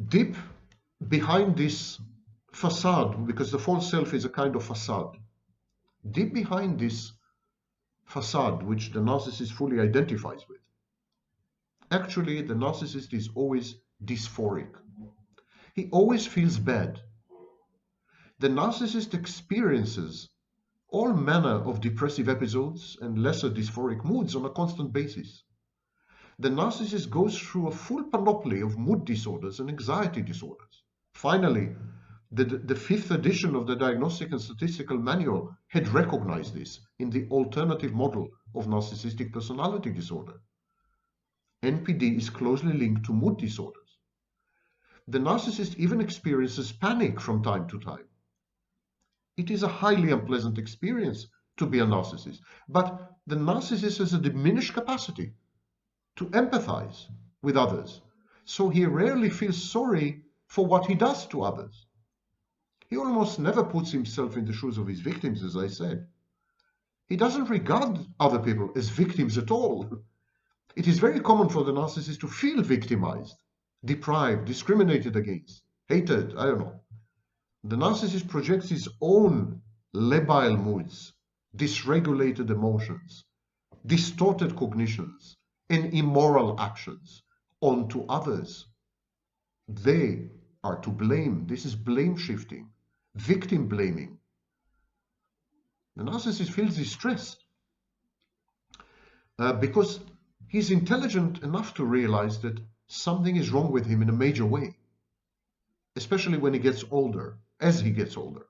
Deep behind this facade, because the false self is a kind of facade, deep behind this facade, which the narcissist fully identifies with, actually the narcissist is always dysphoric. He always feels bad. The narcissist experiences all manner of depressive episodes and lesser dysphoric moods on a constant basis. The narcissist goes through a full panoply of mood disorders and anxiety disorders. Finally, the fifth edition of the Diagnostic and Statistical Manual had recognized this in the alternative model of narcissistic personality disorder. NPD is closely linked to mood disorders. The narcissist even experiences panic from time to time. It is a highly unpleasant experience to be a narcissist, but the narcissist has a diminished capacity to empathize with others, so he rarely feels sorry for what he does to others. He almost never puts himself in the shoes of his victims, as I said. He doesn't regard other people as victims at all. It is very common for the narcissist to feel victimized, deprived, discriminated against, hated, I don't know. The narcissist projects his own labile moods, dysregulated emotions, distorted cognitions, and immoral actions onto others. They are to blame. This is blame shifting, victim blaming. The narcissist feels distressed because he's intelligent enough to realize that something is wrong with him in a major way, especially when he gets older, as he gets older.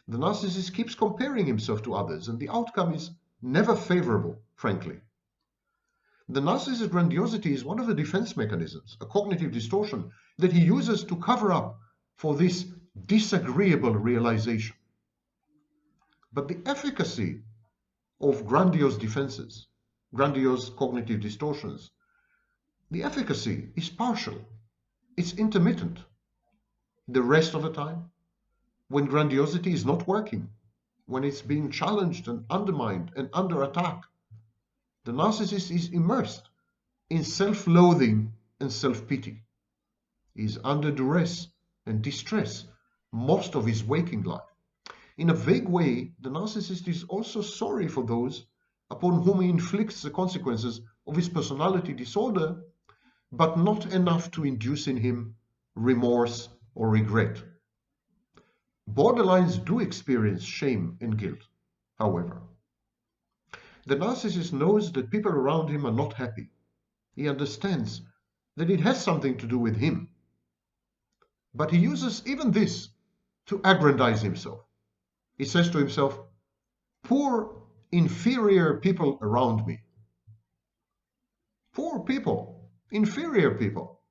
The narcissist keeps comparing himself to others, and the outcome is never favorable, frankly. The narcissist's grandiosity is one of the defense mechanisms, a cognitive distortion that he uses to cover up for this disagreeable realization. But the efficacy of grandiose defenses, grandiose cognitive distortions, the efficacy is partial. It's intermittent. The rest of the time, when grandiosity is not working, when it's being challenged and undermined and under attack, the narcissist is immersed in self-loathing and self-pity. He is under duress and distress most of his waking life. In a vague way, the narcissist is also sorry for those upon whom he inflicts the consequences of his personality disorder, but not enough to induce in him remorse or regret. Borderlines do experience shame and guilt, however. The narcissist knows that people around him are not happy. He understands that it has something to do with him. But he uses even this to aggrandize himself. He says to himself, poor, inferior people around me. Poor people, inferior people.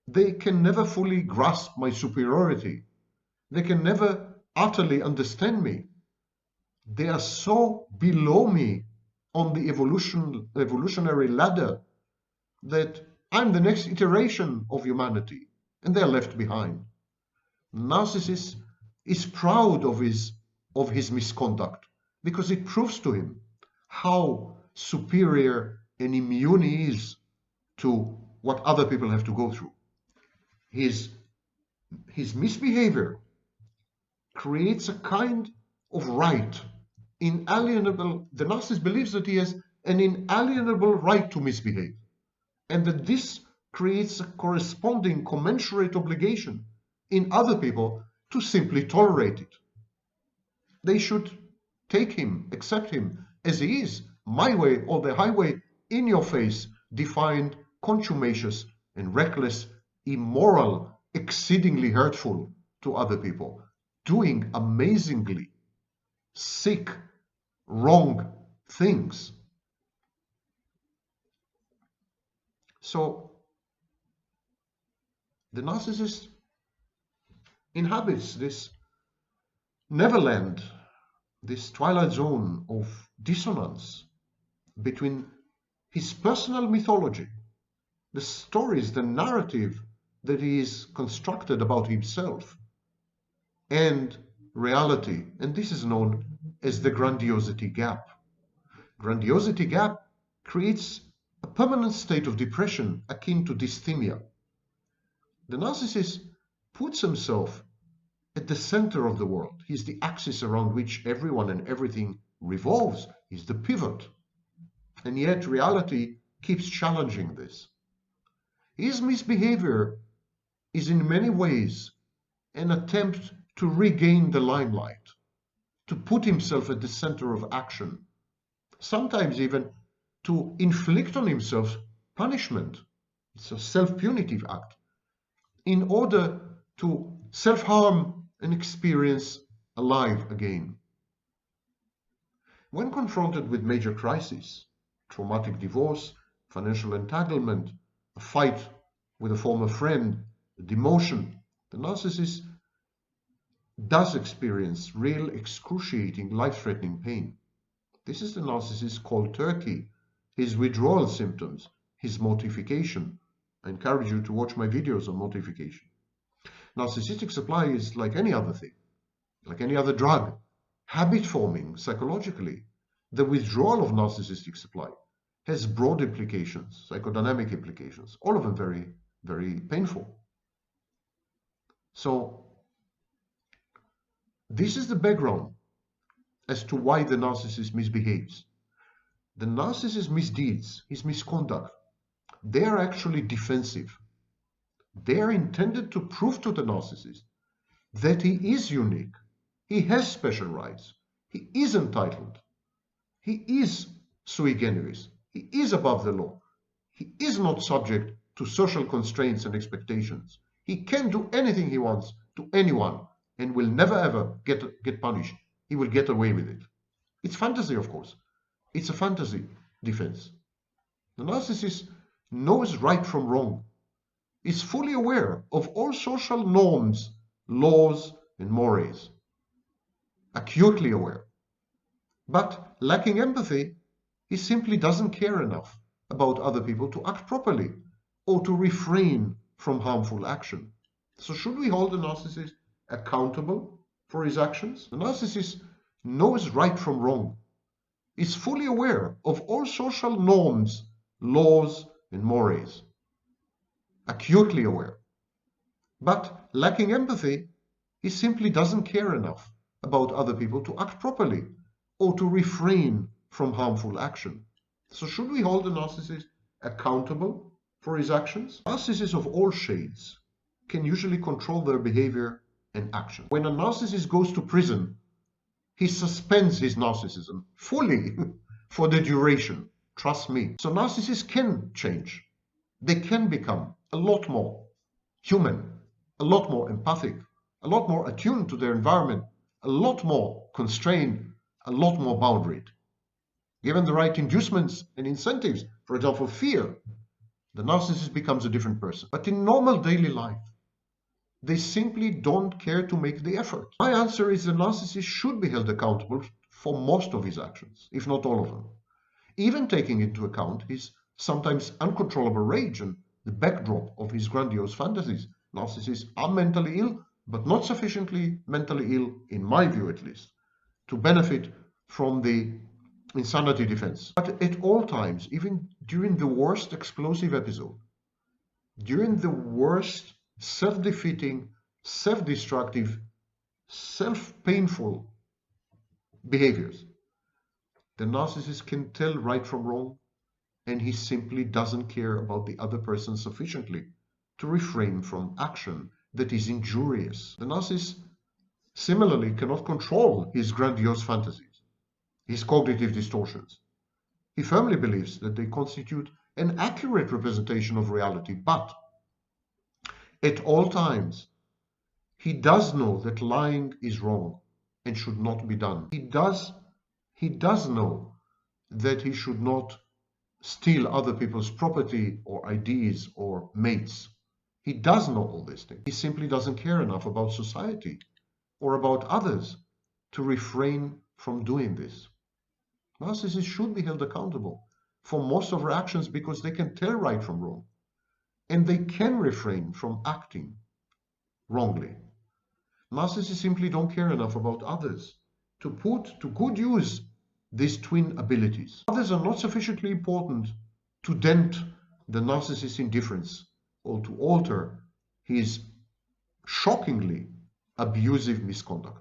They can never fully grasp my superiority. They can never utterly understand me. They are so below me on the evolutionary ladder that I'm the next iteration of humanity, and they're left behind. Narcissist is proud of his misconduct because it proves to him how superior and immune he is to what other people have to go through. His misbehavior creates a kind of right, inalienable. The narcissist believes that he has an inalienable right to misbehave, and that this creates a corresponding commensurate obligation in other people to simply tolerate it. They should take him, accept him as he is, my way or the highway, in your face, defiant, contumacious, and reckless, immoral, exceedingly hurtful to other people, doing amazingly sick, wrong things. So the narcissist inhabits this neverland, this twilight zone of dissonance between his personal mythology, the stories, the narrative that he is constructed about himself, and reality, and this is known as the grandiosity gap. Grandiosity gap creates a permanent state of depression akin to dysthymia. The narcissist puts himself at the center of the world. He's the axis around which everyone and everything revolves. He's the pivot. And yet reality keeps challenging this. His misbehavior is in many ways an attempt to regain the limelight, to put himself at the center of action, sometimes even to inflict on himself punishment. It's a self-punitive act in order to self-harm and experience alive again. When confronted with major crises, traumatic divorce, financial entanglement, a fight with a former friend, a demotion, the narcissist does experience real excruciating, life-threatening pain. This is the narcissist's cold turkey, his withdrawal symptoms, his mortification. I encourage you to watch my videos on mortification. Narcissistic supply is like any other thing, like any other drug, habit forming psychologically. The withdrawal of narcissistic supply has broad implications, psychodynamic implications, all of them very, very painful. So this is the background as to why the narcissist misbehaves. The narcissist's misdeeds, his misconduct, they are actually defensive. They are intended to prove to the narcissist that he is unique, he has special rights, he is entitled, he is sui generis, he is above the law, he is not subject to social constraints and expectations. He can do anything he wants to anyone and will never ever get punished. He will get away with it. It's fantasy, of course. It's a fantasy defense. The narcissist knows right from wrong, is fully aware of all social norms, laws, and mores, acutely aware. But lacking empathy, he simply doesn't care enough about other people to act properly or to refrain from harmful action. So should we hold the narcissist accountable for his actions? The narcissist knows right from wrong, is fully aware of all social norms, laws, and mores, acutely aware. But lacking empathy, he simply doesn't care enough about other people to act properly or to refrain from harmful action. So should we hold the narcissist accountable for his actions? Narcissists of all shades can usually control their behavior and action. When a narcissist goes to prison, he suspends his narcissism fully for the duration. Trust me. So narcissists can change. They can become a lot more human, a lot more empathic, a lot more attuned to their environment, a lot more constrained, a lot more boundaried. Given the right inducements and incentives, for example, fear, the narcissist becomes a different person. But in normal daily life, they simply don't care to make the effort. My answer is the narcissist should be held accountable for most of his actions, if not all of them. Even taking into account his sometimes uncontrollable rage and the backdrop of his grandiose fantasies. Narcissists are mentally ill, but not sufficiently mentally ill, in my view at least, to benefit from the insanity defense. But at all times, even during the worst explosive episode, during the worst self-defeating, self-destructive, self-painful behaviors, the narcissist can tell right from wrong, and he simply doesn't care about the other person sufficiently to refrain from action that is injurious. The narcissist similarly cannot control his grandiose fantasies, his cognitive distortions. He firmly believes that they constitute an accurate representation of reality, but at all times, he does know that lying is wrong and should not be done. He does know that he should not steal other people's property or ideas or mates. He does know all these things. He simply doesn't care enough about society or about others to refrain from doing this. Narcissists should be held accountable for most of their actions because they can tell right from wrong, and they can refrain from acting wrongly. Narcissists simply don't care enough about others to put to good use these twin abilities. Others are not sufficiently important to dent the narcissist's indifference or to alter his shockingly abusive misconduct.